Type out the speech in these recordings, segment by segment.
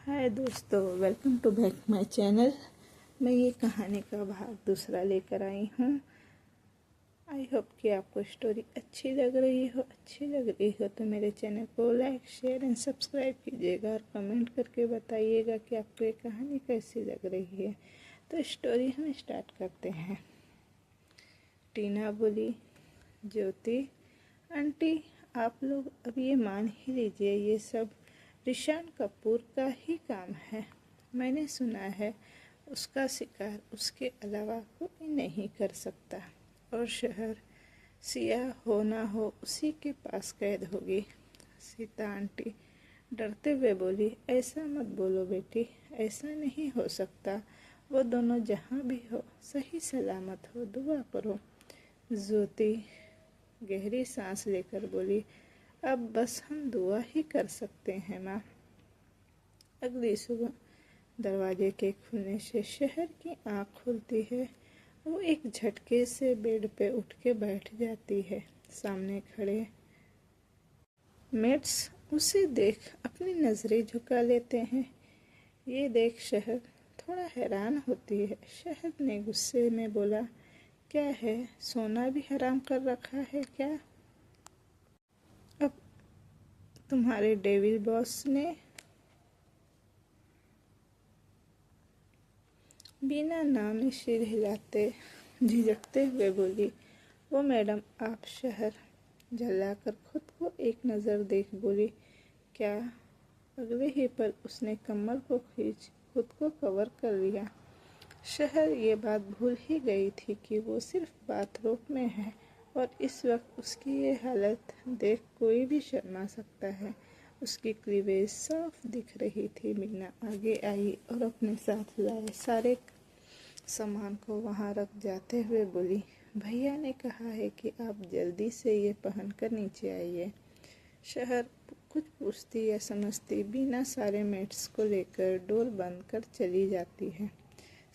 हाय दोस्तों, welcome to back my channel. मैं ये कहानी का भाग दूसरा लेकर आई हूँ। आई होप कि आपको स्टोरी अच्छी लग रही हो तो मेरे चैनल को लाइक शेयर एंड सब्सक्राइब कीजिएगा और कमेंट करके बताइएगा कि आपको ये कहानी कैसी लग रही है। तो स्टोरी हम स्टार्ट करते हैं। टीना बोली, ज्योति आंटी आप लोग अब ये मान ही लीजिए ये सब ऋषान कपूर का ही काम है। मैंने सुना है उसका शिकार उसके अलावा कोई नहीं कर सकता और शहर सिया हो ना हो उसी के पास कैद होगी। सीता आंटी डरते हुए बोली, ऐसा मत बोलो बेटी, ऐसा नहीं हो सकता। वो दोनों जहाँ भी हो सही सलामत हो, दुआ करो। ज्योति गहरी सांस लेकर बोली, अब बस हम दुआ ही कर सकते हैं माँ। अगली सुबह दरवाजे के खुलने से शहर की आँख खुलती है। वो एक झटके से बेड पे उठ के बैठ जाती है। सामने खड़े मेट्स उसे देख अपनी नज़रें झुका लेते हैं। ये देख शहर थोड़ा हैरान होती है। शहर ने गुस्से में बोला, क्या है, सोना भी हराम कर रखा है क्या? अब तुम्हारे डेविल बॉस ने? बिना नाम सिर हिलाते झिझकते हुए बोली, वो मैडम आप। शहर झल्लाकर खुद को एक नज़र देख बोली, क्या? अगले ही पल उसने कमर को खींच खुद को कवर कर लिया। शहर ये बात भूल ही गई थी कि वो सिर्फ बाथरूम में है और इस वक्त उसकी ये हालत देख कोई भी शर्मा सकता है। उसकी क्लीवेज साफ दिख रही थी। मीना आगे आई और अपने साथ लाए सारे सामान को वहां रख जाते हुए बोली, भैया ने कहा है कि आप जल्दी से ये पहनकर नीचे आइए। शहर कुछ पूछती या समझती बिना सारे मेट्स को लेकर डोर बंद कर चली जाती है।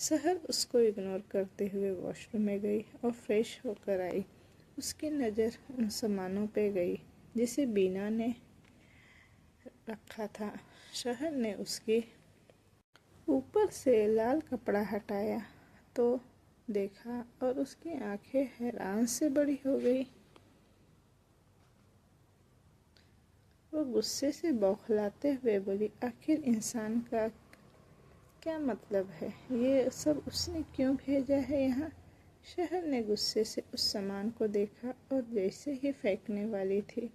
शहर उसको इग्नोर करते हुए वॉशरूम में गई और फ्रेश होकर आई। उसकी नज़र उन सामानों पे गई जिसे बीना ने रखा था। शहर ने उसके ऊपर से लाल कपड़ा हटाया तो देखा और उसकी आंखें हैरान से बड़ी हो गई। वो गुस्से से बौखलाते हुए बोली, आखिर इंसान का क्या मतलब है? ये सब उसने क्यों भेजा है यहाँ? शहर ने गुस्से से उस सामान को देखा और जैसे ही फेंकने वाली थी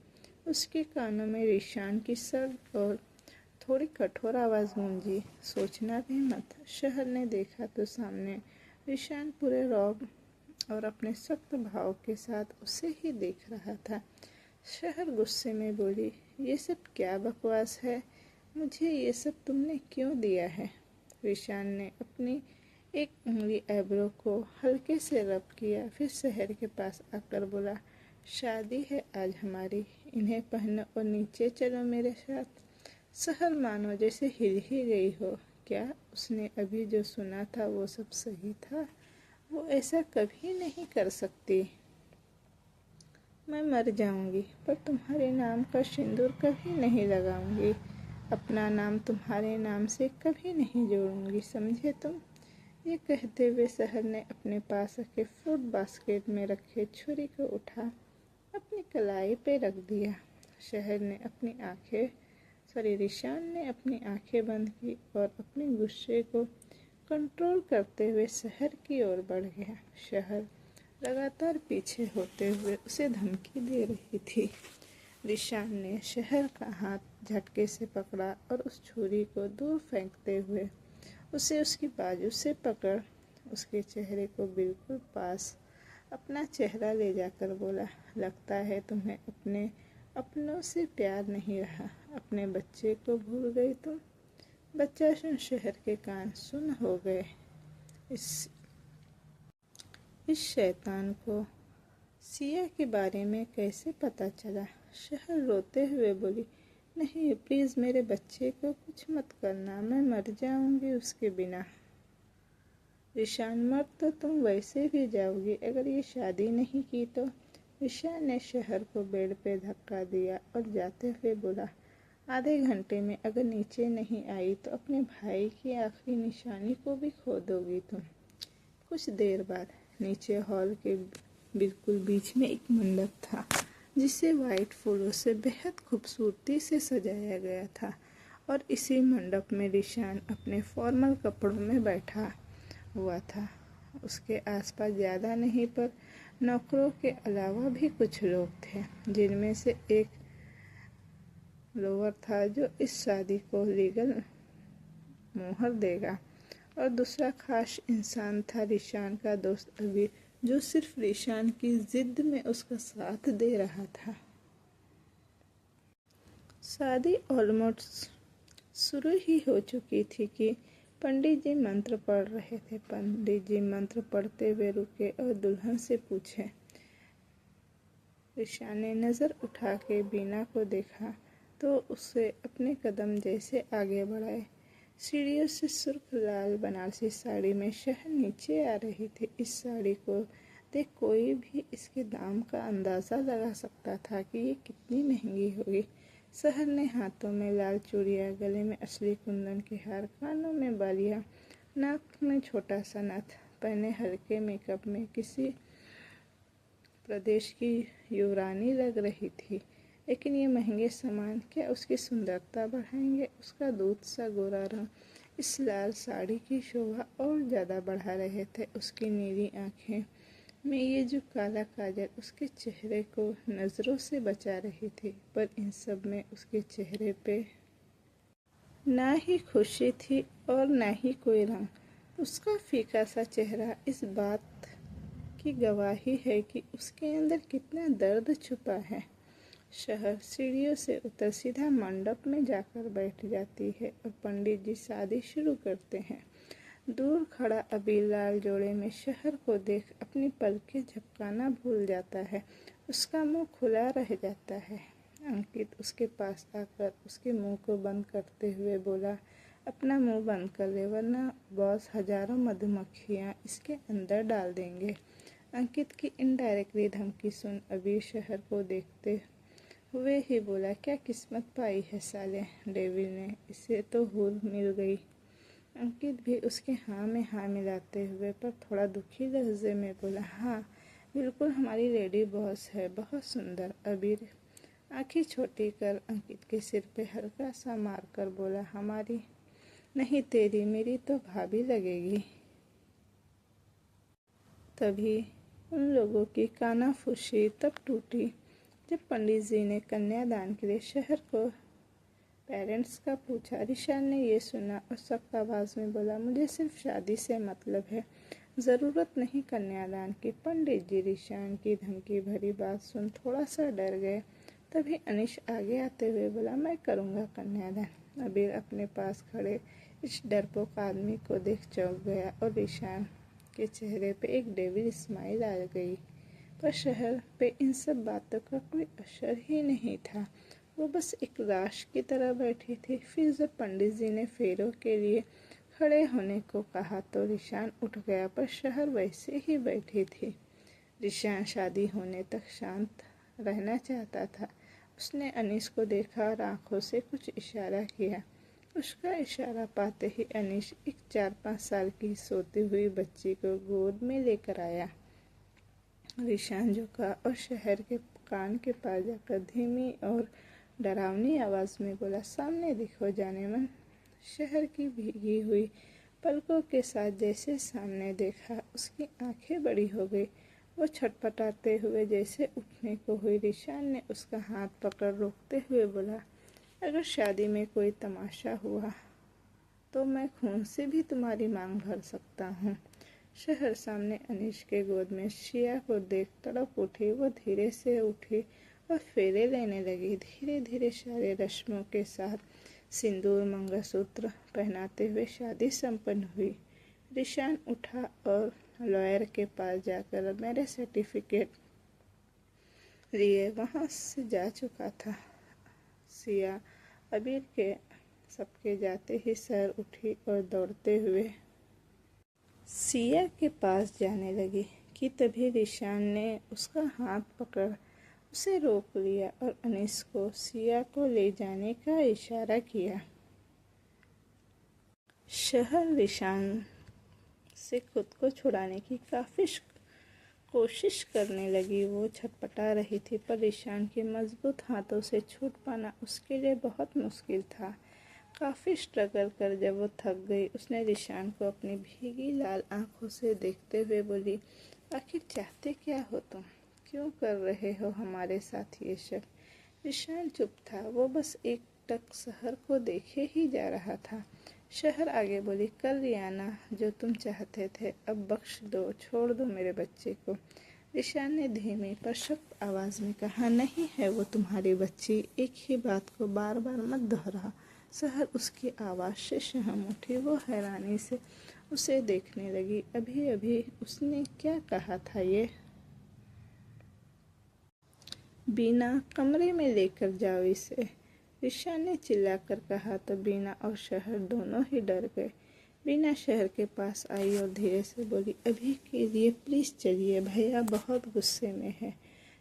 उसके कानों में ऋषान की सर्द और थोड़ी कठोर आवाज़ गूंजी, सोचना भी मत। शहर ने देखा तो सामने ऋषान पूरे रौब और अपने सख्त भाव के साथ उसे ही देख रहा था। शहर गुस्से में बोली, ये सब क्या बकवास है? मुझे ये सब तुमने क्यों दिया है? ऋषान ने अपनी एक उंगली ऐब्रो को हल्के से रब किया, फिर शहर के पास आकर बोला, शादी है आज हमारी, इन्हें पहनो और नीचे चलो मेरे साथ। शहर मानो जैसे हिल ही गई हो। क्या उसने अभी जो सुना था वो सब सही था? वो ऐसा कभी नहीं कर सकती। मैं मर जाऊंगी पर तुम्हारे नाम का सिंदूर कभी नहीं लगाऊंगी। अपना नाम तुम्हारे नाम से कभी नहीं जोड़ूंगी, समझे तुम? ये कहते हुए शहर ने अपने पास रखे फ्रूट बास्केट में रखे छुरी को उठा अपनी कलाई पे रख दिया। शहर ने अपनी ऋषान ने अपनी आंखें बंद की और अपने गुस्से को कंट्रोल करते हुए शहर की ओर बढ़ गया। शहर लगातार पीछे होते हुए उसे धमकी दे रही थी। ऋषान ने शहर का हाथ झटके से पकड़ा और उस छुरी को दूर फेंकते हुए उसे उसकी बाजू से पकड़ उसके चेहरे को बिल्कुल पास अपना चेहरा ले जाकर बोला, लगता है तुम्हें अपने अपनों से प्यार नहीं रहा, अपने बच्चे को भूल गई तुम। बच्चा सुन शहर के कान सुन हो गए। इस शैतान को सिया के बारे में कैसे पता चला? शहर रोते हुए बोली, नहीं प्लीज़ मेरे बच्चे को कुछ मत करना, मैं मर जाऊंगी उसके बिना। ऋषान मर तो तुम वैसे भी जाओगी अगर ये शादी नहीं की तो। ऋषान ने शहर को बेड पे धक्का दिया और जाते हुए बोला, आधे घंटे में अगर नीचे नहीं आई तो अपने भाई की आखिरी निशानी को भी खो दोगी तुम। कुछ देर बाद नीचे हॉल के बिल्कुल बीच में एक मंडप था, जिसे वाइट फूलों से बेहद खूबसूरती से सजाया गया था, और इसी मंडप में रिशान अपने फॉर्मल कपड़ों में बैठा हुआ था। उसके आसपास ज़्यादा नहीं पर नौकरों के अलावा भी कुछ लोग थे, जिनमें से एक लोअर था जो इस शादी को लीगल मोहर देगा, और दूसरा खास इंसान था रिशान का दोस्त अबीर, जो सिर्फ रिशान की जिद में उसका साथ दे रहा था। शादी ऑलमोस्ट शुरू ही हो चुकी थी कि पंडित जी मंत्र पढ़ रहे थे। पंडित जी मंत्र पढ़ते हुए रुके और दुल्हन से पूछे। रिशान ने नज़र उठा के बीना को देखा तो उससे अपने कदम जैसे आगे बढ़ाए। सीढ़ियों से सुर्ख लाल बनारसी साड़ी में शहर नीचे आ रही थी। इस साड़ी को देख कोई भी इसके दाम का अंदाज़ा लगा सकता था कि ये कितनी महंगी होगी। शहर ने हाथों में लाल चूड़ियाँ, गले में असली कुंदन के हार, कानों में बालियाँ, नाक में छोटा सा नथ पहने हल्के मेकअप में किसी प्रदेश की युवरानी लग रही थी। लेकिन ये महंगे सामान क्या उसकी सुंदरता बढ़ाएंगे? उसका दूध सा गोरा रंग इस लाल साड़ी की शोभा और ज़्यादा बढ़ा रहे थे। उसकी नीली आँखें में ये जो काला काजल उसके चेहरे को नज़रों से बचा रही थी, पर इन सब में उसके चेहरे पे ना ही खुशी थी और ना ही कोई रंग। उसका फीका सा चेहरा इस बात की गवाही है कि उसके अंदर कितना दर्द छुपा है। शहर सीढ़ियों से उतर सीधा मंडप में जाकर बैठ जाती है और पंडित जी शादी शुरू करते हैं। दूर खड़ा अबीर लाल जोड़े में शहर को देख अपनी पलकें झपकाना भूल जाता है। उसका मुंह खुला रह जाता है। अंकित उसके पास आकर उसके मुंह को बंद करते हुए बोला, अपना मुंह बंद कर ले वरना बॉस हजारों मधुमक्खियाँ इसके अंदर डाल देंगे। अंकित की इनडायरेक्टली धमकी सुन अबीर शहर को देखते हुए ही बोला, क्या किस्मत पाई है साले डेविल ने, इसे तो हूर मिल गई। अंकित भी उसके हाँ में हाँ मिलाते हुए पर थोड़ा दुखी लहजे में बोला, हाँ बिल्कुल हमारी लेडी बॉस है, बहुत सुंदर। अबीर आंखें छोटी कर अंकित के सिर पे हल्का सा मार कर बोला, हमारी नहीं तेरी, मेरी तो भाभी लगेगी। तभी उन लोगों की कानाफूसी तब टूटी जब पंडित जी ने कन्यादान के लिए शहर को पेरेंट्स का पूछा। रिशान ने ये सुना और सख्त आवाज़ में बोला, मुझे सिर्फ शादी से मतलब है, ज़रूरत नहीं कन्यादान की। पंडित जी रिशान की धमकी भरी बात सुन थोड़ा सा डर गए। तभी अनिश आगे आते हुए बोला, मैं करूँगा कन्यादान। अबीर अपने पास खड़े इस डरपोक आदमी को देख चौंक गया और रिशान के चेहरे पे एक डेविल स्माइल आ गई, पर शहर पे इन सब बातों का कोई असर ही नहीं था। वो बस एक लाश की तरह बैठी थी। फिर जब पंडित जी ने फेरों के लिए खड़े होने को कहा तो रिशान उठ गया, पर शहर वैसे ही बैठी थी। रिशान शादी होने तक शांत रहना चाहता था। उसने अनीस को देखा और आंखों से कुछ इशारा किया। उसका इशारा पाते ही अनीस एक 4-5 साल की सोती हुई बच्ची को गोद में लेकर आया। रिशान झुका और शहर के कान के पास जाकर धीमी और डरावनी आवाज़ में बोला, सामने देखो जाने मन। शहर की भीगी हुई पलकों के साथ जैसे सामने देखा, उसकी आंखें बड़ी हो गई। वो छटपटाते हुए जैसे उठने को हुई। रिशान ने उसका हाथ पकड़ रोकते हुए बोला, अगर शादी में कोई तमाशा हुआ तो मैं खून से भी तुम्हारी मांग भर सकता हूँ। शहर सामने अनीश के गोद में शिया को देख तड़प उठी। वो धीरे से उठी और फेरे लेने लगी। धीरे धीरे सारे रस्मों के साथ सिंदूर मंगलसूत्र पहनाते हुए शादी संपन्न हुई। रिशान उठा और लॉयर के पास जाकर मेरे सर्टिफिकेट लिए वहाँ से जा चुका था। सिया अबीर के सबके जाते ही सर उठी और दौड़ते हुए सिया के पास जाने लगी कि तभी रिशान ने उसका हाथ पकड़ उसे रोक लिया और अनीस को सिया को ले जाने का इशारा किया। शहर रिशान से खुद को छुड़ाने की काफ़ी कोशिश करने लगी। वो छटपटा रही थी, पर रिशान के मजबूत हाथों से छूट पाना उसके लिए बहुत मुश्किल था। काफ़ी स्ट्रगल कर जब वो थक गई, उसने रिशान को अपनी भीगी लाल आंखों से देखते हुए बोली, आखिर चाहते क्या हो तुम? क्यों कर रहे हो हमारे साथ ये सब? रिशान चुप था। वो बस एक टक शहर को देखे ही जा रहा था। शहर आगे बोली, कल रियाना जो तुम चाहते थे, अब बख्श दो, छोड़ दो मेरे बच्चे को। रिशान ने धीमी पर सख्त आवाज़ में कहा, नहीं है वो तुम्हारी बच्ची, एक ही बात को बार बार मत दोहरा। शहर उसकी आवाज़ से सहम उठी। वो हैरानी से उसे देखने लगी। अभी अभी उसने क्या कहा था ये? बीना, कमरे में लेकर जाओ इसे, रिशान ने चिल्लाकर कहा तो बीना और शहर दोनों ही डर गए। बीना शहर के पास आई और धीरे से बोली, अभी के लिए प्लीज़ चलिए, भैया बहुत गुस्से में है।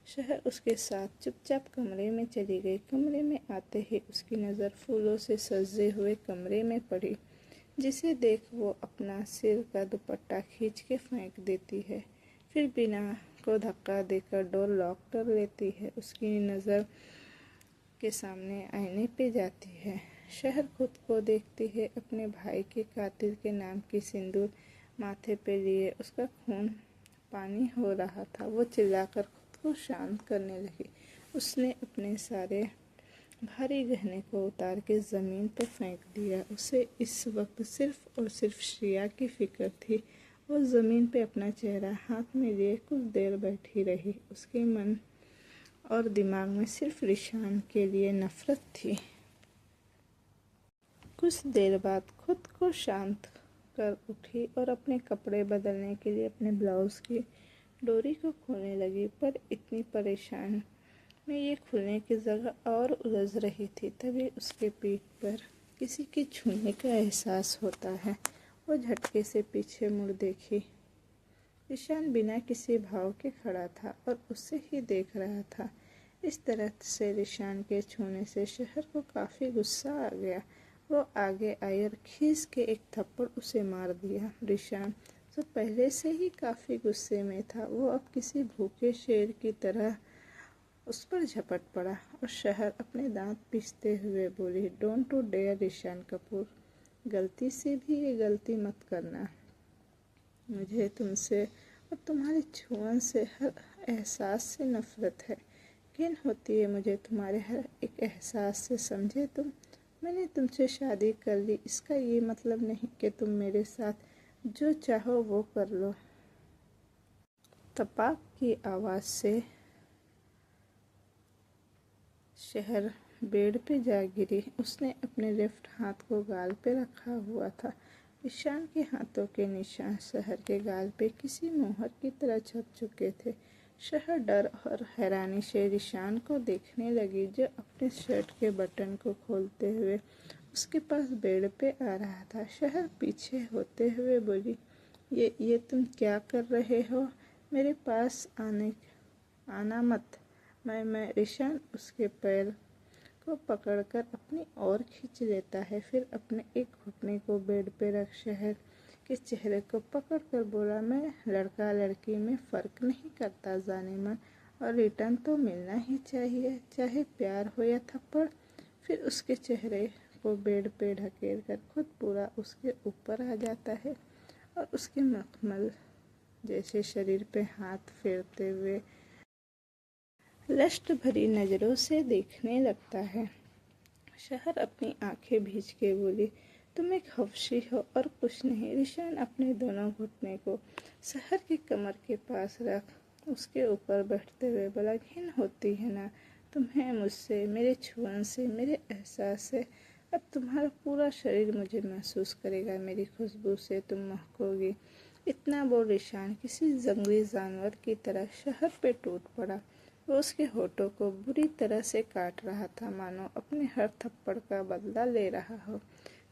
शहर उसके साथ चुपचाप कमरे में चली गई। कमरे में आते ही उसकी नज़र फूलों से सजे हुए कमरे में पड़ी, जिसे देख वो अपना सिर का दुपट्टा खींच के फेंक देती है। फिर बीना को धक्का देकर डोर लॉक कर लेती है। उसकी नज़र के सामने आईने पे जाती है। शहर खुद को देखती है, अपने भाई के कातिल के नाम की सिंदूर माथे पे लिए उसका खून पानी हो रहा था। वो चिल्लाकर खुद को शांत करने लगी। उसने अपने सारे भारी गहने को उतार के ज़मीन पर फेंक दिया। उसे इस वक्त सिर्फ और सिर्फ श्रिया की फिक्र थी। वो ज़मीन पे अपना चेहरा हाथ में लिए कुछ देर बैठी रही। उसके मन और दिमाग में सिर्फ रिशान के लिए नफरत थी। कुछ देर बाद खुद को शांत कर उठी और अपने कपड़े बदलने के लिए अपने ब्लाउज़ की डोरी को खोलने लगी, पर इतनी परेशान में ये खुलने की जगह और उलझ रही थी। तभी उसके पीठ पर किसी के छूने का एहसास होता है। वो झटके से पीछे मुड़ देखी। रिशान बिना किसी भाव के खड़ा था और उसे ही देख रहा था। इस तरह से रिशान के छूने से शहर को काफ़ी गुस्सा आ गया। वो आगे आई और खींच के एक थप्पड़ उसे मार दिया। रिशान जो पहले से ही काफ़ी गुस्से में था, वो अब किसी भूखे शेर की तरह उस पर झपट पड़ा। और शहर अपने दांत पीसते हुए बोली, don't to dare Rishan Kapoor, गलती से भी ये गलती मत करना। मुझे तुमसे और तुम्हारे छुअन से, हर एहसास से नफरत है। घिन होती है मुझे तुम्हारे हर एक एहसास से, समझे तुम? मैंने तुमसे शादी कर ली, इसका ये मतलब नहीं कि तुम मेरे साथ जो चाहो वो कर लो। तपाक की आवाज़ से शहर बेड पे जा गिरी। उसने अपने लेफ्ट हाथ को गाल पे रखा हुआ था। ईशान के हाथों के निशान शहर के गाल पे किसी मोहर की तरह छप चुके थे। शहर डर और हैरानी से ईशान को देखने लगी, जो अपने शर्ट के बटन को खोलते हुए उसके पास बेड पे आ रहा था। शहर पीछे होते हुए बोली, ये तुम क्या कर रहे हो? मेरे पास आना मत। मैं ईशान उसके पैर को पकड़कर अपनी ओर खींच लेता है, फिर अपने एक घुटने को बेड पे रख शहर के चेहरे को पकड़कर बोला, मैं लड़का लड़की में फ़र्क नहीं करता जाने मन, और रिटर्न तो मिलना ही चाहिए, चाहे प्यार हो या थप्पड़। फिर उसके चेहरे को बेड पे ढकेल कर खुद पूरा उसके ऊपर आ जाता है और उसके मखमल जैसे शरीर पे हाथ फेरते हुए लस्ट भरी नज़रों से देखने लगता है। शहर अपनी आंखें भींच के बोली, तुम एक हवशी हो और कुछ नहीं। रिशान अपने दोनों घुटने को शहर की कमर के पास रख उसके ऊपर बैठते हुए बोला, घिन होती है ना तुम्हें मुझसे, मेरे छुअन से, मेरे एहसास से? अब तुम्हारा पूरा शरीर मुझे महसूस करेगा, मेरी खुशबू से तुम महकोगी। इतना बोल रिशान किसी जंगली जानवर की तरह शहर पे टूट पड़ा। वो उसके होठों को बुरी तरह से काट रहा था, मानो अपने हर थप्पड़ का बदला ले रहा हो।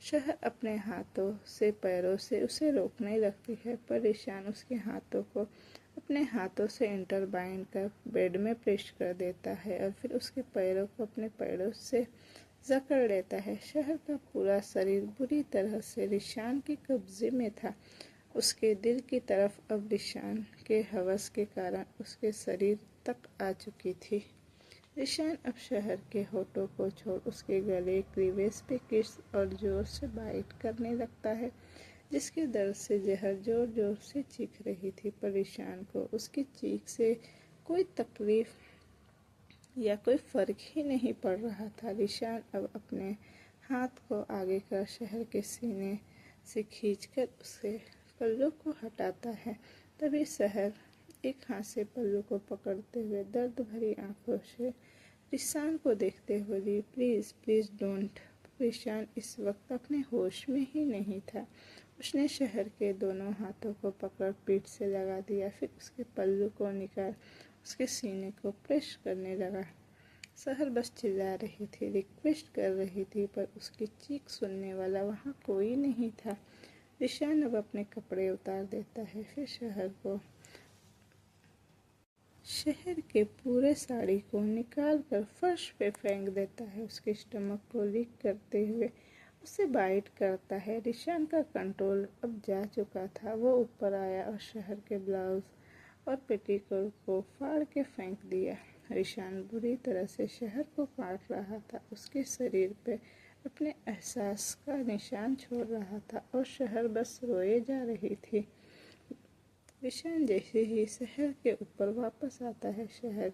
शहर अपने हाथों से पैरों से उसे रोकने लगती है, पर ईशान उसके हाथों को अब अपने हाथों से इंटरबाइंड कर बेड में प्रेस कर देता है और फिर उसके पैरों को अपने पैरों से जकड़ लेता है। शहर का पूरा शरीर बुरी तरह से रिशान के कब्जे में था। उसके दिल की तरफ अब रिशान के हवस के कारण उसके शरीर तक आ चुकी थी। रिशान अब शहर के होठों को छोड़ उसके गले क्लीवेज पे किस और जोर से बाइट करने लगता है, जिसके दर्द से जहर जोर जोर से चीख रही थी। पर रिशान को उसकी चीख से कोई तकलीफ या कोई फर्क ही नहीं पड़ रहा था। रिशान अब अपने हाथ को आगे कर शहर के सीने से खींचकर उसके पल्लू को हटाता है। तभी शहर एक हाथ से पल्लू को पकड़ते हुए दर्द भरी आंखों से रिशान को देखते हुए बोली, प्लीज़ प्लीज़ डोंट। रिशान इस वक्त अपने होश में ही नहीं था। उसने शहर के दोनों हाथों को पकड़ पीठ से लगा दिया, फिर उसके पल्लू को निकाल उसके सीने को प्रेस करने लगा। शहर बस चिल्ला रही थी, रिक्वेस्ट कर रही थी, पर उसकी चीख सुनने वाला वहाँ कोई नहीं था। रिशान अब अपने कपड़े उतार देता है, फिर शहर के पूरे साड़ी को निकाल कर फर्श पे फेंक देता है। उसके स्टमक को लीक करते हुए उसे बाइट करता है। रिशान का कंट्रोल अब जा चुका था। वो ऊपर आया और शहर के ब्लाउज और पेटीकोट को फाड़ के फेंक दिया। रिशान बुरी तरह से शहर को काट रहा था। उसके शरीर पे अपने एहसास का निशान छोड़ रहा था और शहर बस रोए जा रही थी। रिशान जैसे ही शहर के ऊपर वापस आता है, शहर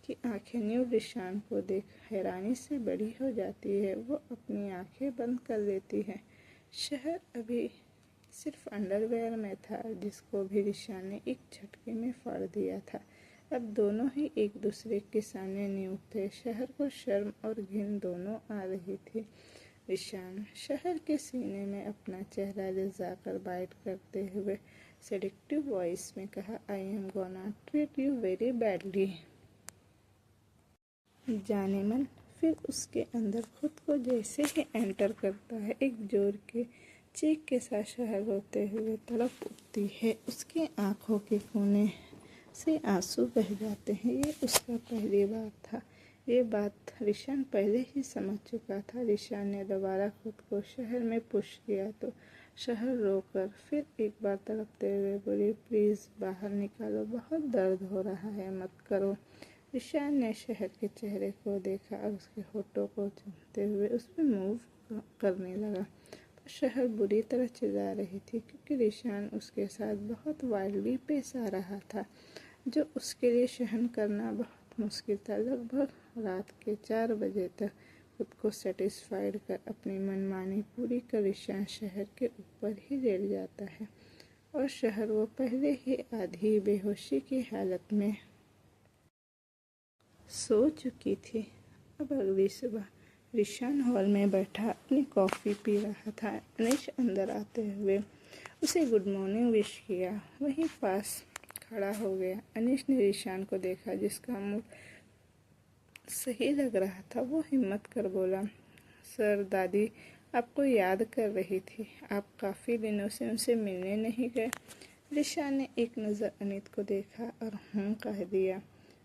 की आंखें न्यू रिशान को देख हैरानी से बड़ी हो जाती है। वो अपनी आंखें बंद कर लेती है। शहर अभी सिर्फ अंडरवेयर में था, जिसको भी रिशान ने एक झटके में फाड़ दिया था। अब दोनों ही एक दूसरे के सामने न्यू थे। शहर को शर्म और घिन दोनों आ रही थी। रिशान शहर के सीने में अपना चेहरा ले जाकर बाइट करते हुए सेडिक्टिव वॉइस में कहा, I am gonna treat you very badly. जाने मन फिर उसके अंदर खुद को जैसे ही एंटर करता है, एक जोर के चीख के साथ शहर रोते हुए तड़प उठती है। उसकी आंखों के कोने से आंसू बह जाते हैं। ये उसका पहली बार था। ये बात रिशान पहले ही समझ चुका था। रिशान ने दोबारा खुद को शहर में पुश किया तो शहर रोकर फिर एक बार तड़पते हुए बोली, प्लीज़ बाहर निकालो, बहुत दर्द हो रहा है, मत करो। रिशान ने शहर के चेहरे को देखा और उसके होठों को चूमते हुए उस पर मूव करने लगा। पर शहर बुरी तरह चिल्ला रही थी, क्योंकि रिशान उसके साथ बहुत वाइल्डली पेश आ रहा था, जो उसके लिए सहन करना बहुत मुश्किल था। लगभग रात के 4 बजे तक खुद को सेटिस्फाइड कर अपनी मनमानी पूरी कर रिशान शहर के ऊपर ही लेट जाता है और शहर वो पहले ही आधी बेहोशी की हालत में सो चुकी थी। अब अगली सुबह रिशान हॉल में बैठा अपनी कॉफ़ी पी रहा था। अनिश अंदर आते हुए उसे गुड मॉर्निंग विश किया, वहीं पास खड़ा हो गया। अनिश ने रिशान को देखा, जिसका मूड सही लग रहा था। वो हिम्मत कर बोला, सर दादी आपको याद कर रही थी, आप काफ़ी दिनों से उनसे मिलने नहीं गए। रिशान ने एक नज़र अनित को देखा और कह दिया।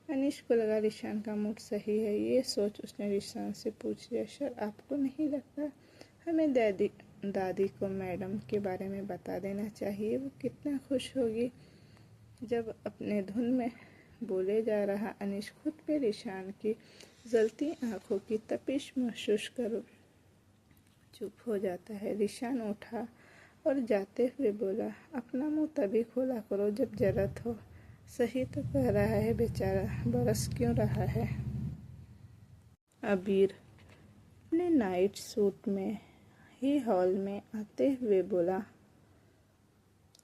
अनिश को लगा रिशान का मूड सही है। ये सोच उसने रिशान से पूछ लिया, सर आपको नहीं लगता हमें दादी को मैडम के बारे में बता देना चाहिए? वो कितना खुश होगी। जब अपने धुन में बोले जा रहा अनिश खुद पे रिशान की जलती आंखों की तपिश महसूस कर चुप हो जाता है। रिशान उठा और जाते हुए बोला, अपना मुंह तभी खोला करो जब जरूरत हो। सही तो कह रहा है बेचारा, बरस क्यों रहा है। अबीर अपने नाइट सूट में ही हॉल में आते हुए बोला।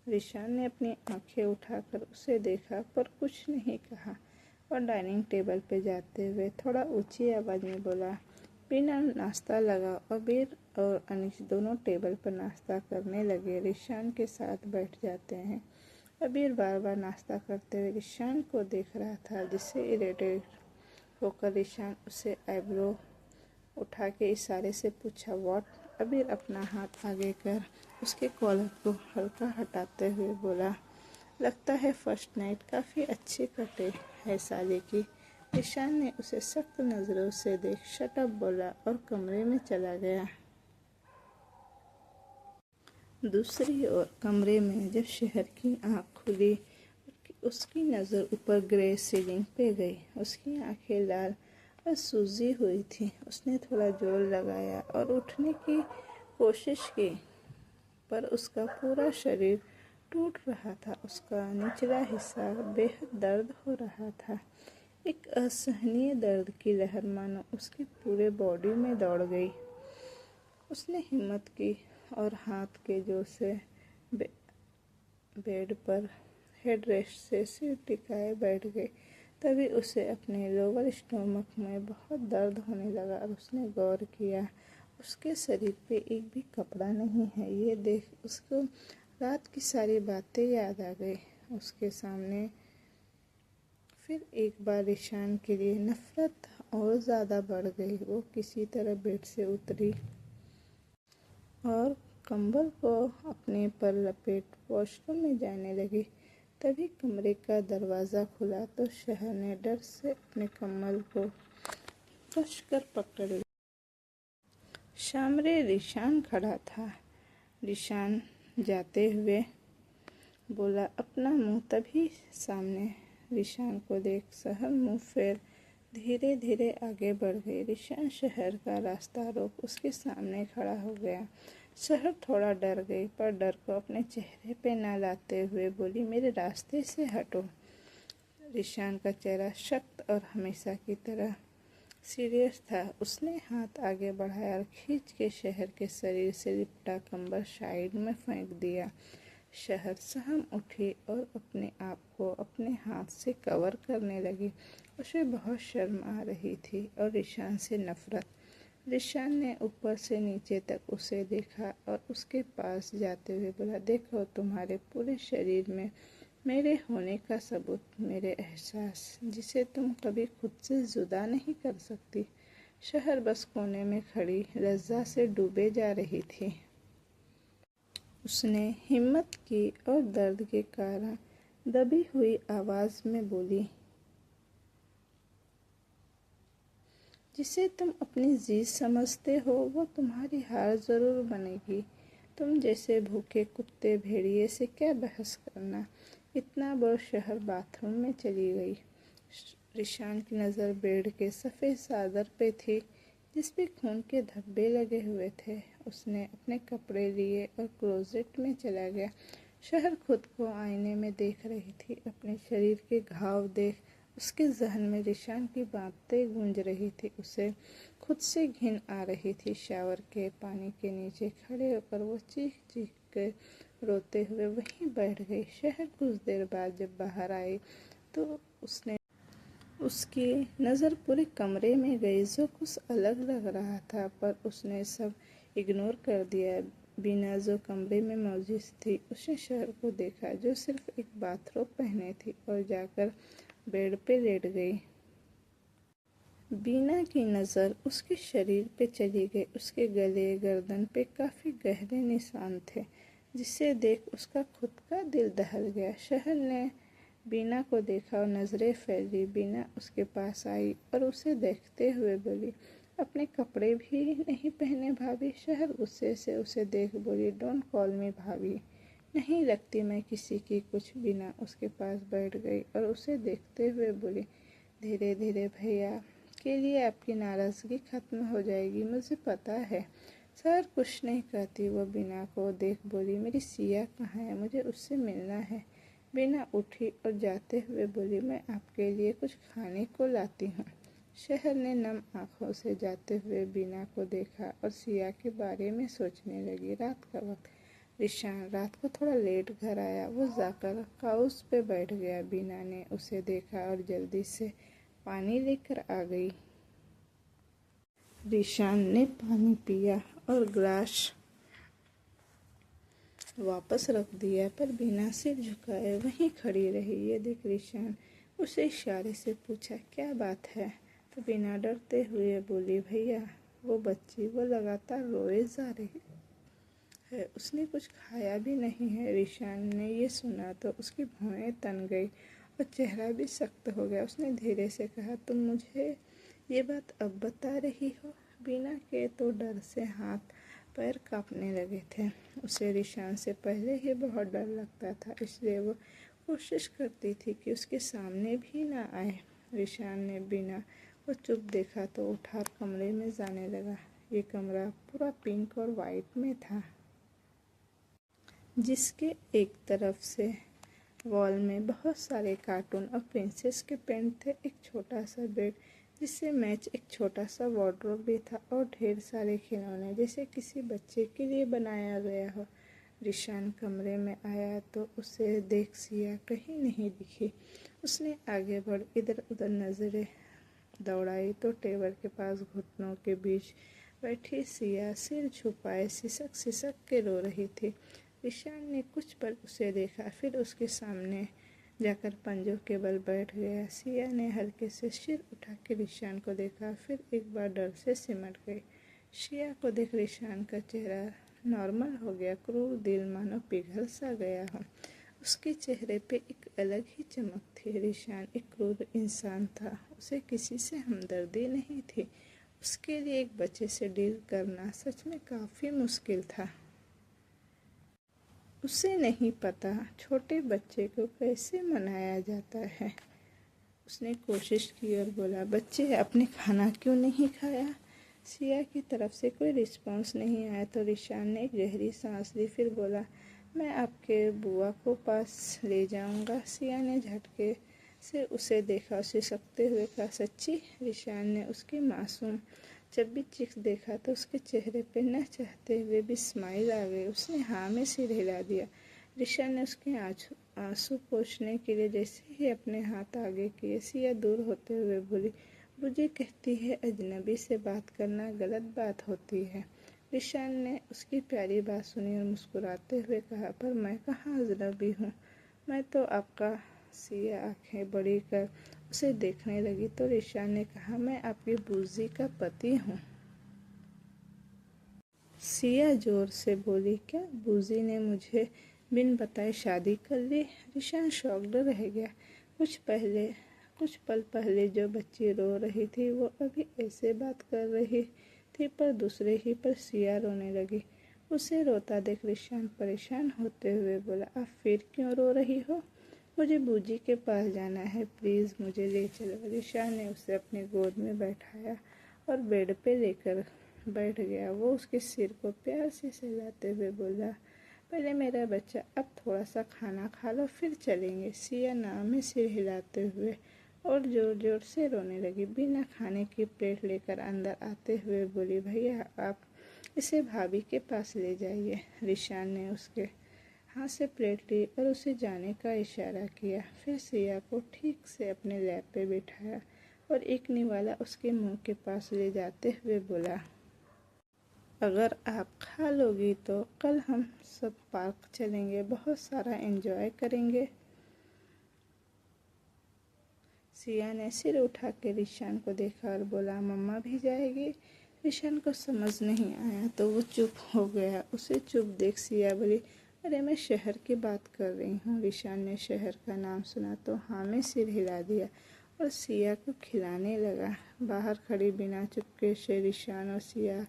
रिशान ने अपनी आंखें उठाकर उसे देखा पर कुछ नहीं कहा और डाइनिंग टेबल पर जाते हुए थोड़ा ऊंची आवाज़ में बोला, बिना नाश्ता लगा। अबीर और अनिश दोनों टेबल पर नाश्ता करने लगे। रिशान के साथ बैठ जाते हैं। अबीर बार बार नाश्ता करते हुए रिशान को देख रहा था, जिससे इरिटेट होकर रिशान उसे आईब्रो उठा के इशारे से पूछा, व्हाट। अबीर अपना हाथ आगे कर उसके कॉलर को हल्का हटाते हुए बोला, लगता है फर्स्ट नाइट काफ़ी अच्छी कटे है साले की। ईशान ने उसे सख्त नज़रों से देख शट अप बोला और कमरे में चला गया। दूसरी ओर कमरे में जब शहर की आँख खुली, उसकी नज़र ऊपर ग्रे सीलिंग पे गई। उसकी आंखें लाल और सूजी हुई थी। उसने थोड़ा जोर लगाया और उठने की कोशिश की, पर उसका पूरा शरीर टूट रहा था। उसका निचला हिस्सा बेहद दर्द हो रहा था। एक असहनीय दर्द की लहर मानो उसकी पूरे बॉडी में दौड़ गई। उसने हिम्मत की और हाथ के जोर से बेड पर हेडरेस्ट से सिर टिकाए बैठ गई। तभी उसे अपने लोअर स्टोमक में बहुत दर्द होने लगा और उसने गौर किया उसके शरीर पे एक भी कपड़ा नहीं है। ये देख उसको रात की सारी बातें याद आ गई। उसके सामने फिर एक बार ईशान के लिए नफरत और ज़्यादा बढ़ गई। वो किसी तरह बेड से उतरी और कंबल को अपने पर लपेट वॉशरूम में जाने लगी। तभी कमरे का दरवाज़ा खुला तो शहर ने डर से अपने कम्बल को कसकर पकड़ लिया। सामने रिशान खड़ा था। रिशान जाते हुए बोला अपना मुंह। तभी सामने रिशान को देख शहर मुंह फेर धीरे धीरे आगे बढ़ गई। रिशान शहर का रास्ता रोक उसके सामने खड़ा हो गया। शहर थोड़ा डर गई, पर डर को अपने चेहरे पे न लाते हुए बोली मेरे रास्ते से हटो। रिशान का चेहरा सख्त और हमेशा की तरह सीरियस था। उसने हाथ आगे बढ़ाया और खींच के शहर के शरीर से लिपटा कंबल साइड में फेंक दिया। शहर सहम उठी और अपने आप को अपने हाथ से कवर करने लगी। उसे बहुत शर्म आ रही थी और रिशान से नफरत। रिशान ने ऊपर से नीचे तक उसे देखा और उसके पास जाते हुए बोला देखो तुम्हारे पूरे शरीर में मेरे होने का सबूत, मेरे एहसास जिसे तुम कभी खुद से जुदा नहीं कर सकती। शहर बस कोने में खड़ी लज्जा से डूबे जा रही थी। उसने हिम्मत की और दर्द के कारण दबी हुई आवाज में बोली जिसे तुम अपनी जीत समझते हो वो तुम्हारी हार जरूर बनेगी। तुम जैसे भूखे कुत्ते भेड़िए से क्या बहस करना। इतना बोल शहर बाथरूम में चली गई। रिशान की नज़र बेड के सफ़ेद चादर पे थी जिस पे खून के धब्बे लगे हुए थे। उसने अपने कपड़े लिए और क्लोजेट में चला गया। शहर खुद को आईने में देख रही थी। अपने शरीर के घाव देख उसके जहन में रिशान की बातें गूंज रही थी। उसे खुद से घिन आ रही थी। शावर के पानी के नीचे खड़े होकर वो चीख चीख कर रोते हुए वहीं बैठ गई। शहर कुछ देर बाद जब बाहर आई तो उसकी नज़र पूरे कमरे में गई जो कुछ अलग लग रहा था, पर उसने सब इग्नोर कर दिया। बीना जो कमरे में मौजूद थी उसने शहर को देखा जो सिर्फ एक बाथरोब पहने थी और जाकर बेड पे लेट गई। बीना की नज़र उसके शरीर पे चली गई। उसके गले गर्दन पे काफ़ी गहरे निशान थे जिसे देख उसका खुद का दिल दहल गया। शहर ने बीना को देखा और नज़रें फैली। बीना उसके पास आई और उसे देखते हुए बोली अपने कपड़े भी नहीं पहने भाभी। शहर गुस्से से उसे देख बोली डोंट कॉल मी भाभी, नहीं लगती मैं किसी की कुछ। बीना उसके पास बैठ गई और उसे देखते हुए बोली धीरे धीरे भैया के लिए आपकी नाराज़गी ख़त्म हो जाएगी, मुझे पता है। शहर कुछ नहीं कहती। वो बीना को देख बोली मेरी सिया कहाँ है, मुझे उससे मिलना है। बीना उठी और जाते हुए बोली मैं आपके लिए कुछ खाने को लाती हूँ। शहर ने नम आँखों से जाते हुए बीना को देखा और सिया के बारे में सोचने लगी। रात का वक्त। रिशान रात को थोड़ा लेट घर आया। वो जाकर काउच पे बैठ गया। बीना ने उसे देखा और जल्दी से पानी लेकर आ गई। रिशान ने पानी पिया और ग्लास वापस रख दिया, पर बीना सिर झुकाए वहीं खड़ी रही। ये देख रिशान उसे इशारे से पूछा क्या बात है, तो बीना डरते हुए बोली भैया वो बच्ची वो लगातार रोए जा रही है, उसने कुछ खाया भी नहीं है। रिशान ने ये सुना तो उसकी भौहें तन गई और चेहरा भी सख्त हो गया। उसने धीरे से कहा, तुम मुझे ये बात अब बता रही हो? बीना के तो डर से हाथ पैर कांपने लगे थे। उसे रिशान से पहले ही बहुत डर लगता था, इसलिए वो कोशिश करती थी कि उसके सामने भी ना आए। रिशान ने बीना को चुप देखा तो उठा कमरे में जाने लगा। ये कमरा पूरा पिंक और वाइट में था, जिसके एक तरफ से वॉल में बहुत सारे कार्टून और प्रिंसेस के पेंट थे। एक छोटा सा बेड जिससे मैच एक छोटा सा वार्डरोब भी था और ढेर सारे खिलौने जैसे किसी बच्चे के लिए बनाया गया हो। रिशान कमरे में आया तो उसे देख सिया कहीं नहीं दिखी। उसने आगे बढ़ इधर उधर नजरें दौड़ाई तो टेबल के पास घुटनों के बीच बैठी सिया सिर छुपाए सिसक सिसक के रो रही थी। रिशान ने कुछ पल उसे देखा, फिर उसके सामने जाकर पंजों के बल बैठ गया। सिया ने हल्के से सिर उठा के रिशान को देखा, फिर एक बार डर से सिमट गई। सिया को देख रिशान का चेहरा नॉर्मल हो गया। क्रूर दिल मानो पिघल सा गया हो। उसके चेहरे पे एक अलग ही चमक थी। रिशान एक क्रूर इंसान था, उसे किसी से हमदर्दी नहीं थी। उसके लिए एक बच्चे से डील करना सच में काफ़ी मुश्किल था। उसे नहीं पता छोटे बच्चे को कैसे मनाया जाता है। उसने कोशिश की और बोला, बच्चे आपने खाना क्यों नहीं खाया? सिया की तरफ से कोई रिस्पॉन्स नहीं आया तो रिशान ने एक गहरी सांस ली, फिर बोला, मैं आपके बुआ को पास ले जाऊंगा। सिया ने झटके से उसे देखा, उसे सकते हुए कहा, सच्ची? रिशान ने उसकी मासूम जब भी चिक्स देखा तो उसके चेहरे पे न चाहते हुए भी स्माइल आ गई। उसने हाँ में सिर हिला दिया। रिशान ने उसके आंसू पोंछने के लिए जैसे ही अपने हाथ आगे किए, सिया दूर होते हुए बोली, मुझे कहती है अजनबी से बात करना गलत बात होती है। रिशान ने उसकी प्यारी बात सुनी और मुस्कुराते हुए कहा, पर मैं कहाँ अजनबी हूँ, मैं तो आपका। सिया आंखें बड़ी कर उसे देखने लगी तो रिशान ने कहा, मैं आपकी बूजी का पति हूँ। सिया जोर से बोली, क्या बूजी ने मुझे बिन बताए शादी कर ली? रिशान शॉक्ड रह गया। कुछ पल पहले जो बच्ची रो रही थी वो अभी ऐसे बात कर रही थी, पर दूसरे ही पर सिया रोने लगी। उसे रोता देख रिशान परेशान होते हुए बोला, आप फिर क्यों रो रही हो? मुझे बूजी के पास जाना है, प्लीज़ मुझे ले चलो। रिशान ने उसे अपनी गोद में बैठाया और बेड पे लेकर बैठ गया। वो उसके सिर को प्यार से सहलाते हुए बोला, पहले मेरा बच्चा, अब थोड़ा सा खाना खा लो फिर चलेंगे। सिया नाम में सिर हिलाते हुए और जोर जोर से रोने लगी। बिना खाने की प्लेट लेकर अंदर आते हुए बोली, भैया आप इसे भाभी के पास ले जाइए। रिशान ने उसके हाथ से प्लेट ली और उसे जाने का इशारा किया। फिर सिया को ठीक से अपने लैप पे बिठाया और एक निवाला उसके मुंह के पास ले जाते हुए बोला, अगर आप खा लोगी तो कल हम सब पार्क चलेंगे, बहुत सारा एंजॉय करेंगे। सिया ने सिर उठा के रिशान को देखा और बोला, मम्मा भी जाएगी? रिशान को समझ नहीं आया तो वो चुप हो गया। उसे चुप देख सिया बोली, अरे मैं शहर की बात कर रही हूँ। रिशान ने शहर का नाम सुना तो हाँ में सिर हिला दिया और सिया को खिलाने लगा। बाहर खड़ी बिना चुपके से रिशान और सिया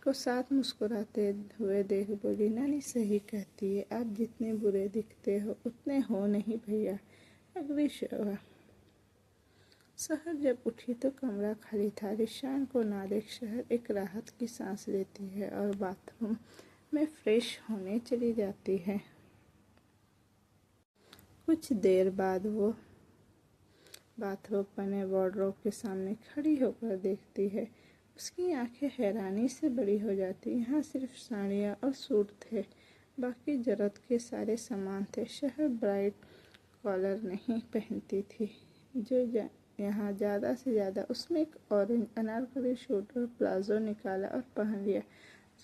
को साथ मुस्कुराते हुए देख बोली, नानी सही कहती है, आप जितने बुरे दिखते हो उतने हो नहीं भैया। अगली शहर जब उठी तो कमरा खाली था। रिशान को ना देख शहर एक राहत की सांस लेती है और बाथरूम में फ्रेश होने चली जाती है। कुछ देर बाद वो बाथरूम बने वार्डरोब के सामने खड़ी होकर देखती है। उसकी आंखें हैरानी से बड़ी हो जाती। यहाँ सिर्फ साड़ियाँ और सूट थे, बाकी जरूरत के सारे सामान थे। शहर ब्राइट कॉलर नहीं पहनती थी, जो यहाँ ज़्यादा से ज़्यादा उसमें एक ऑरेंज अनारकली सूट और प्लाजो निकाला और पहन लिया।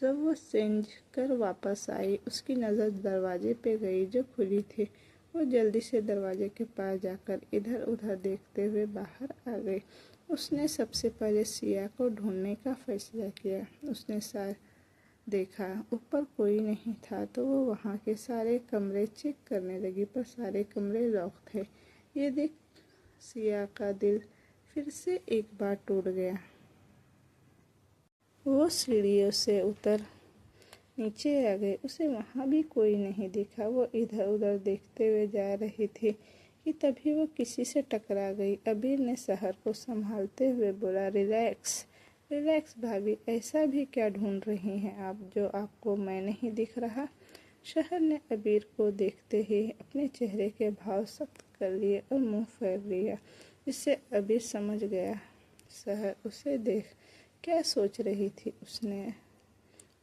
जब वो चेंज कर वापस आई, उसकी नज़र दरवाजे पे गई जो खुली थी। वो जल्दी से दरवाजे के पास जाकर इधर उधर देखते हुए बाहर आ गई। उसने सबसे पहले सिया को ढूंढने का फैसला किया। उसने देखा, ऊपर कोई नहीं था तो वो वहाँ के सारे कमरे चेक करने लगी, पर सारे कमरे लॉक थे। ये देख सिया का दिल फिर से एक बार टूट गया। वो सीढ़ियों से उतर नीचे आ गए। उसे वहाँ भी कोई नहीं दिखा। वो इधर उधर देखते हुए जा रही थी कि तभी वो किसी से टकरा गई। अबीर ने शहर को संभालते हुए बोला, रिलैक्स रिलैक्स भाभी, ऐसा भी क्या ढूंढ रही हैं आप जो आपको मैं नहीं दिख रहा। शहर ने अबीर को देखते ही अपने चेहरे के भाव सख्त कर लिए और मुंह फेर लिया, जिससे अबीर समझ गया शहर उसे देख क्या सोच रही थी। उसने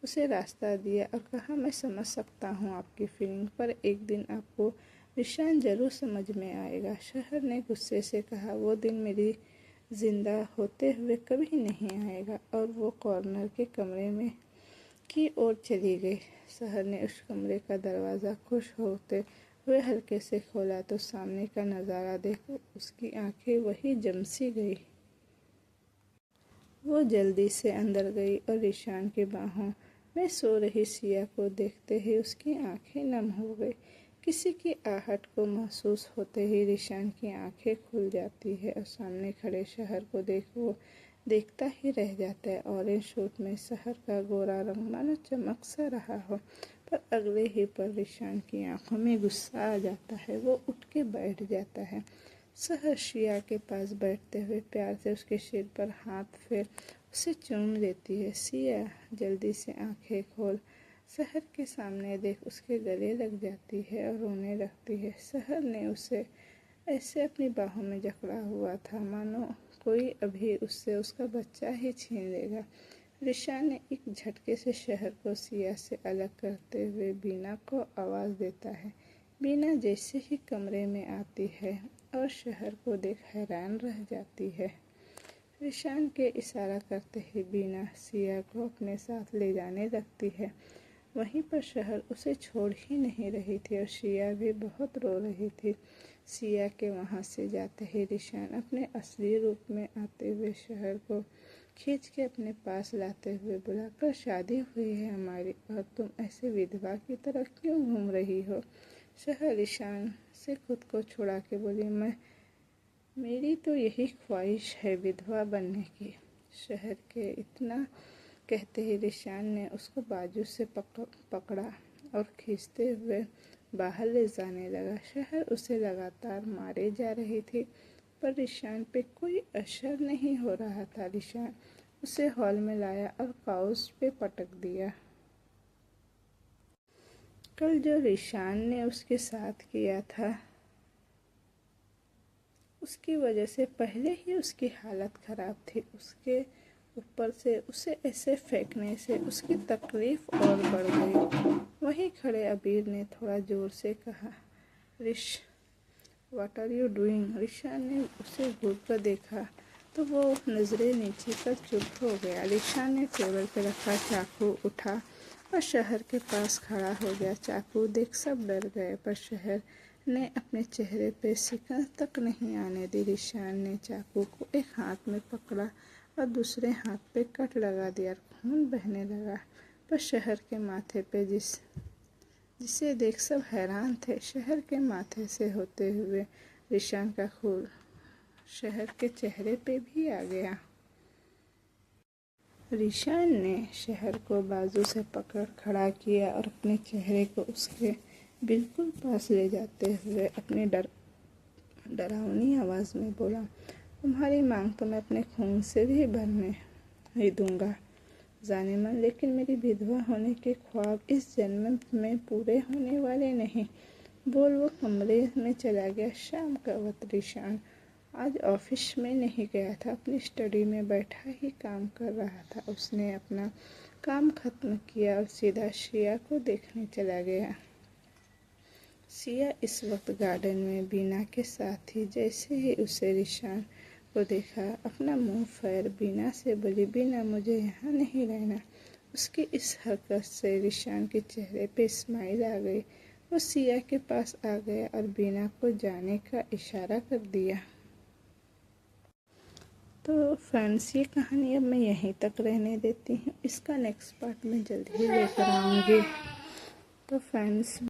उसे रास्ता दिया और कहा, मैं समझ सकता हूँ आपकी फीलिंग, पर एक दिन आपको निशान जरूर समझ में आएगा। शहर ने गुस्से से कहा, वो दिन मेरी जिंदा होते हुए कभी नहीं आएगा। और वो कॉर्नर के कमरे में की ओर चली गई। शहर ने उस कमरे का दरवाज़ा खुश होते हुए हल्के से खोला तो सामने का नज़ारा देख उसकी आंखें वही जम सी गई। वो जल्दी से अंदर गई और रिशान की बाहों में सो रही सिया को देखते ही उसकी आंखें नम हो गई। किसी की आहट को महसूस होते ही रिशान की आंखें खुल जाती है और सामने खड़े शहर को वो देखता ही रह जाता है। ऑरेंज सूट में शहर का गोरा रंग मानो चमक सा रहा हो, पर अगले ही पल रिशान की आंखों में गुस्सा आ जाता है। वो उठ के बैठ जाता है। शहर सिया के पास बैठते हुए प्यार से उसके सिर पर हाथ फेर उसे चूम लेती है। सिया जल्दी से आंखें खोल शहर के सामने देख उसके गले लग जाती है और रोने लगती है। शहर ने उसे ऐसे अपनी बाहों में जकड़ा हुआ था मानो कोई अभी उससे उसका बच्चा ही छीन लेगा। रिशान ने एक झटके से शहर को सिया से अलग करते हुए बीना को आवाज़ देता है। बीना जैसे ही कमरे में आती है और शहर को देख हैरान रह जाती है। रिशान के इशारा करते ही बीना सिया को अपने साथ ले जाने लगती है। वहीं पर शहर उसे छोड़ ही नहीं रही थी और सिया भी बहुत रो रही थी। सिया के वहाँ से जाते ही रिशान अपने असली रूप में आते हुए शहर को खींच के अपने पास लाते हुए बोला, कल शादी हुई है हमारी और तुम ऐसे विधवा की तरह क्यों घूम रही हो। शहर रिशान से खुद को छुड़ा के बोली, मेरी तो यही ख्वाहिश है विधवा बनने की। शहर के इतना कहते ही रिशान ने उसको बाजू से पकड़ा और खींचते हुए बाहर ले जाने लगा। शहर उसे लगातार मारे जा रही थी पर रिशान पे कोई असर नहीं हो रहा था। रिशान उसे हॉल में लाया और काउच पे पटक दिया। कल जो रिशान ने उसके साथ किया था उसकी वजह से पहले ही उसकी हालत ख़राब थी। उसके ऊपर से उसे ऐसे फेंकने से उसकी तकलीफ़ और बढ़ गई। वहीं खड़े अबीर ने थोड़ा ज़ोर से कहा, Rish what are you doing. Rishan ने उसे घूर कर देखा तो वो नज़रें नीचे कर चुप हो गया। रिशान ने टेबल पर रखा चाकू उठा और शहर के पास खड़ा हो गया। चाकू देख सब डर गए पर शहर ने अपने चेहरे पे सिकन तक नहीं आने दी। रिशान ने चाकू को एक हाथ में पकड़ा और दूसरे हाथ पे कट लगा दिया। खून बहने लगा पर शहर के माथे पे जिसे देख सब हैरान थे। शहर के माथे से होते हुए रिशान का खून शहर के चेहरे पे भी आ गया। रिशान ने शहर को बाजू से पकड़ खड़ा किया और अपने चेहरे को उसके बिल्कुल पास ले जाते हुए अपनी डरावनी आवाज़ में बोला, तुम्हारी मांग तो मैं अपने खून से भी भरने ही दूंगा जाने मन, लेकिन मेरी विधवा होने के ख्वाब इस जन्म में पूरे होने वाले नहीं। बोल वो कमरे में चला गया। शाम का वक्त रिशान आज ऑफिस में नहीं गया था, अपनी स्टडी में बैठा ही काम कर रहा था। उसने अपना काम खत्म किया और सीधा सिया को देखने चला गया। सिया इस वक्त गार्डन में बीना के साथ थी। जैसे ही उसे रिशान को देखा अपना मुंह फेर बीना से बोली, बीना मुझे यहाँ नहीं रहना। उसकी इस हरकत से रिशान के चेहरे पे स्माइल आ गई। वो सिया के पास आ गया और बीना को जाने का इशारा कर दिया। तो फ्रेंड्स, ये कहानी अब मैं यहीं तक रहने देती हूँ। इसका नेक्स्ट पार्ट मैं जल्द ही लेकर आऊँगी। तो फ्रेंड्स,